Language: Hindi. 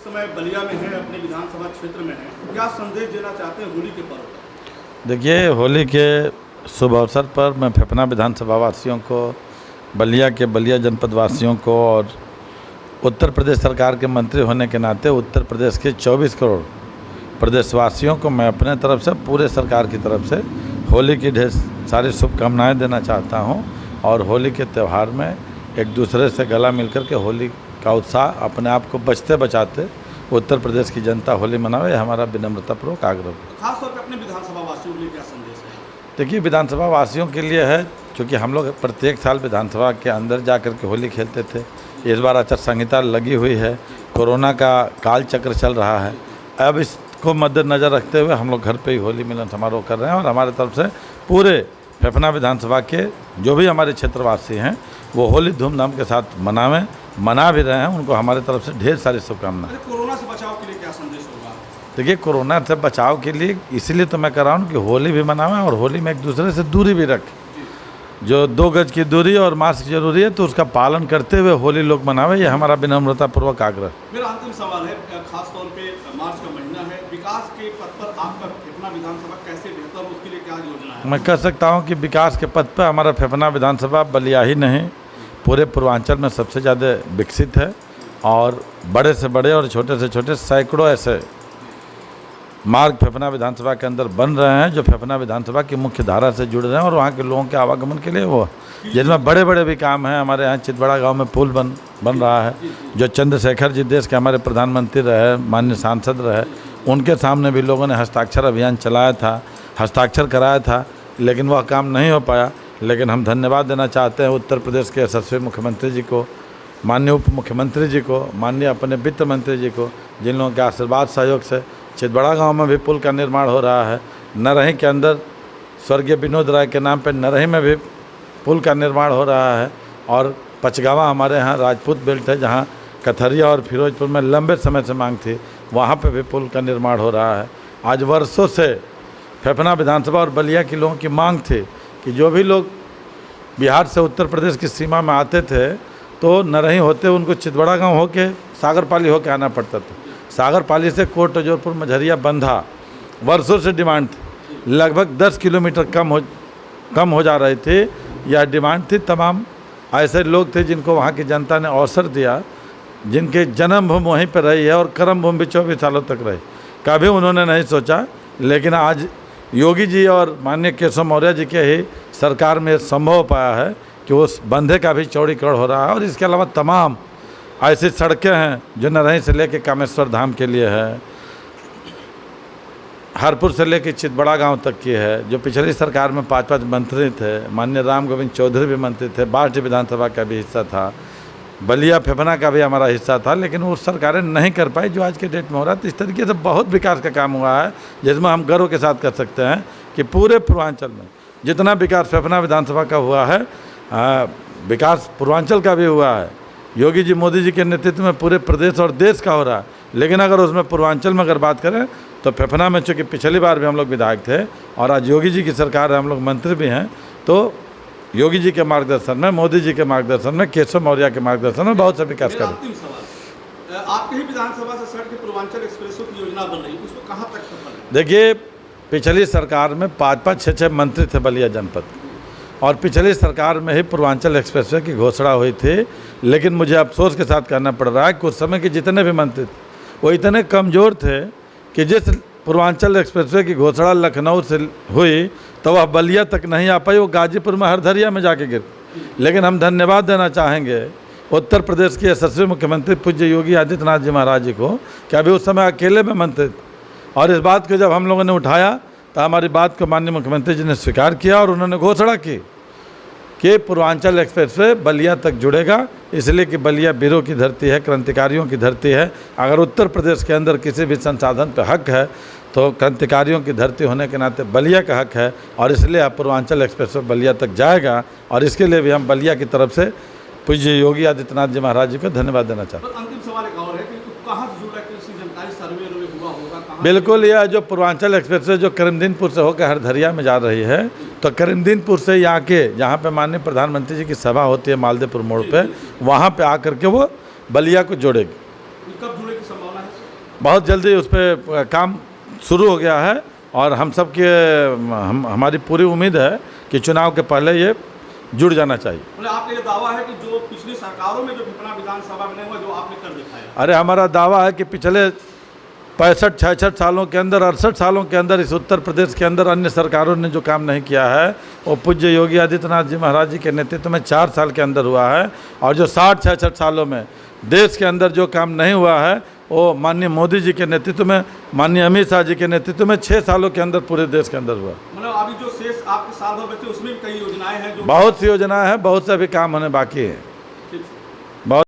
समय बलिया में हैं, अपने विधानसभा क्षेत्र में हैं, क्या संदेश देना चाहते हैं होली के पर्व पर? देखिए, होली के शुभ अवसर पर मैं फेफना विधानसभा वासियों को, बलिया जनपद वासियों को और उत्तर प्रदेश सरकार के मंत्री होने के नाते उत्तर प्रदेश के 24 करोड़ प्रदेशवासियों को मैं अपने तरफ से, पूरे सरकार की तरफ से होली की ढेर सारी शुभकामनाएं देना चाहता हूं। और होली के त्यौहार में एक दूसरे से गला मिलकर के होली का उत्साह अपने आप को बचते बचाते उत्तर प्रदेश की जनता होली मनावे, हमारा विनम्रतापूर्वक आग्रह। खासतौर पर अपने विधानसभा वासियों के लिए क्या संदेश है? देखिए, विधानसभा वासियों के लिए है, क्योंकि हम लोग प्रत्येक साल विधानसभा के अंदर जा कर के होली खेलते थे। इस बार आचार संहिता लगी हुई है, कोरोना का काल चक्र चल रहा है। अब इसको मद्देनज़र रखते हुए हम लोग घर पे ही होली मिलन समारोह कर रहे हैं और हमारे तरफ से पूरे फेफना विधानसभा के जो भी हमारे क्षेत्रवासी हैं वो होली धूमधाम के साथ मना भी रहे हैं। उनको हमारे तरफ से ढेर सारी शुभकामनाएं। कोरोना से बचाव के लिए क्या संदेश होगा? देखिए, कोरोना से बचाव के लिए इसलिए तो मैं कर रहा हूँ कि होली भी मनावें और होली में एक दूसरे से दूरी भी रखें। जो 2 गज की दूरी और मास्क जरूरी है तो उसका पालन करते हुए होली लोग मनावे, ये हमारा विनम्रतापूर्वक आग्रह। मेरा अंतिम सवाल है, खासतौर पे मार्च का महीना है, विकास के पथ पर आपका फेफना विधानसभा कैसे बेहतर हो, उसके लिए क्या योजना है? मैं कह सकता हूँ कि विकास के पथ पर हमारा फेफना विधानसभा बलिया ही नहीं, पूरे पूर्वांचल में सबसे ज़्यादा विकसित है। और बड़े से बड़े और छोटे से छोटे सैकड़ों ऐसे मार्ग फेफना विधानसभा के अंदर बन रहे हैं जो फेफना विधानसभा की मुख्य धारा से जुड़ रहे हैं और वहाँ के लोगों के आवागमन के लिए वो, जिसमें बड़े बड़े भी काम हैं। हमारे यहाँ चितबड़ा गांव में पुल बन रहा है, जो चंद्रशेखर जी देश के हमारे प्रधानमंत्री रहे, माननीय सांसद रहे, उनके सामने भी लोगों ने हस्ताक्षर अभियान चलाया था, हस्ताक्षर कराया था, लेकिन वह काम नहीं हो पाया। लेकिन हम धन्यवाद देना चाहते हैं उत्तर प्रदेश के यशस्वी मुख्यमंत्री जी को, माननीय उप मुख्यमंत्री जी को, माननीय अपने वित्त मंत्री जी को, जिन लोगों के आशीर्वाद सहयोग से चितबड़ा गांव में भी पुल का निर्माण हो रहा है। नरही के अंदर स्वर्गीय विनोद राय के नाम पर नरही में भी पुल का निर्माण हो रहा है। और पचगावा हमारे यहाँ राजपूत बेल्ट है, जहाँ कथरिया और फिरोजपुर में लंबे समय से मांग थी, वहाँ पे भी पुल का निर्माण हो रहा है। आज वर्षों से फेफना विधानसभा और बलिया के लोगों की मांग थी कि जो भी लोग बिहार से उत्तर प्रदेश की सीमा में आते थे तो नरही होते उनको चितबड़ा गाँव होके सागरपाली होके आना पड़ता था। सागरपाली से कोट तजोरपुर मझरिया बंधा वर्षों से डिमांड थी, लगभग 10 किलोमीटर कम हो जा रही थी। यह डिमांड थी। तमाम ऐसे लोग थे जिनको वहाँ की जनता ने अवसर दिया, जिनके जन्मभूमि वहीं पर रही है और कर्मभूमि भी 24 सालों तक रही। कभी उन्होंने नहीं सोचा, लेकिन आज योगी जी और माननीय केशव मौर्य जी के ही सरकार में संभव हो पाया है कि उस बंधे का भी चौड़ीकरण हो रहा है। और इसके अलावा तमाम ऐसी सड़कें हैं जो नरही से लेके कामेश्वर धाम के लिए है, हरपुर से लेके चितबड़ा गांव तक की है। जो पिछली सरकार में 5 मंत्री थे, माननीय राम गोविंद चौधरी भी मंत्री थे, बाल्टी विधानसभा का भी हिस्सा था, बलिया फेफना का भी हमारा हिस्सा था, लेकिन वो सरकारें नहीं कर पाई जो आज के डेट में हो रहा है। तो इस तरीके से बहुत विकास का काम हुआ है, जिसमें हम गर्व के साथ कर सकते हैं कि पूरे पूर्वांचल में जितना विकास फेफना विधानसभा का हुआ है, विकास पूर्वांचल का भी हुआ है। योगी जी, मोदी जी के नेतृत्व में पूरे प्रदेश और देश का हो रहा है। लेकिन अगर उसमें पूर्वांचल में अगर बात करें तो फेफना में, चूँकि पिछली बार भी हम लोग विधायक थे और आज योगी जी की सरकार है, हम लोग मंत्री भी हैं, तो योगी जी के मार्गदर्शन में, मोदी जी के मार्गदर्शन में, केशव मौर्य के मार्गदर्शन में बहुत सा विकास कर। अंतिम सवाल, आपके ही विधानसभा से सड़क के पूर्वांचल एक्सप्रेसों की योजना बन रही है, उसको कहाँ तक सफल है? देखिए, पिछली सरकार में 5-5, 6-6 मंत्री थे बलिया जनपद, और पिछली सरकार में ही पूर्वांचल एक्सप्रेसवे की घोषणा हुई थी। लेकिन मुझे अफसोस के साथ कहना पड़ रहा है कि उस समय के जितने भी मंत्री थे वो इतने कमज़ोर थे कि जिस पूर्वांचल एक्सप्रेसवे की घोषणा लखनऊ से हुई तो वह बलिया तक नहीं आ पाई, वो गाजीपुर में हरदरिया में जाके गिर। लेकिन हम धन्यवाद देना चाहेंगे उत्तर प्रदेश के यशस्वी मुख्यमंत्री पूज्य योगी आदित्यनाथ जी महाराज जी को कि अभी उस समय अकेले में मंत्री थे, और इस बात को जब हम लोगों ने उठाया तो हमारी बात को माननीय मुख्यमंत्री जी ने स्वीकार किया और उन्होंने घोषणा की कि पूर्वांचल एक्सप्रेसवे बलिया तक जुड़ेगा, इसलिए कि बलिया वीरों की धरती है, क्रांतिकारियों की धरती है। अगर उत्तर प्रदेश के अंदर किसी भी संसाधन पर हक है तो क्रांतिकारियों की धरती होने के नाते बलिया का हक है, और इसलिए पूर्वांचल एक्सप्रेसवे बलिया तक जाएगा। और इसके लिए भी हम बलिया की तरफ से पूज्य योगी आदित्यनाथ जी महाराज जी को धन्यवाद देना चाहते हैं। अंतिम सवाल एक और है कि कहाँ से जुड़ा, किसी जानकारी सर्वे हुआ होगा? बिल्कुल, यह जो पूर्वांचल एक्सप्रेसवे जो करीमदीनपुर से होकर हरदरिया में जा रही है, तो करीमदीनपुर से यहाँ के जहाँ पे माननीय प्रधानमंत्री जी की सभा होती है मालदेपुर मोड़ पे, वहाँ पे आकर के वो बलिया को जोड़ेगी। कब जुड़े की संभावना है? बहुत जल्दी उस पर काम शुरू हो गया है और हम सब के हमारी पूरी उम्मीद है कि चुनाव के पहले ये जुड़ जाना चाहिए। मतलब आपका ये दावा है कि जो पिछली सरकारों में जो फिपना विधानसभा में नहीं हुआ, जो आपने कर दिखाया। अरे हमारा दावा है कि पिछले 65-66 सालों के अंदर, 68 सालों के अंदर इस उत्तर प्रदेश के अंदर अन्य सरकारों ने जो काम नहीं किया है वो पूज्य योगी आदित्यनाथ जी महाराज जी के नेतृत्व में 4 साल के अंदर हुआ है। और जो 60-66 सालों में देश के अंदर जो काम नहीं हुआ है वो माननीय मोदी जी के नेतृत्व में, माननीय अमित शाह जी के नेतृत्व में 6 सालों के अंदर पूरे देश के अंदर हुआ। मतलब अभी जो शेष आपके साल भर बचे उसमें भी कई योजनाएं हैं जो बहुत सी योजनाएं हैं, बहुत से अभी काम होने बाकी है।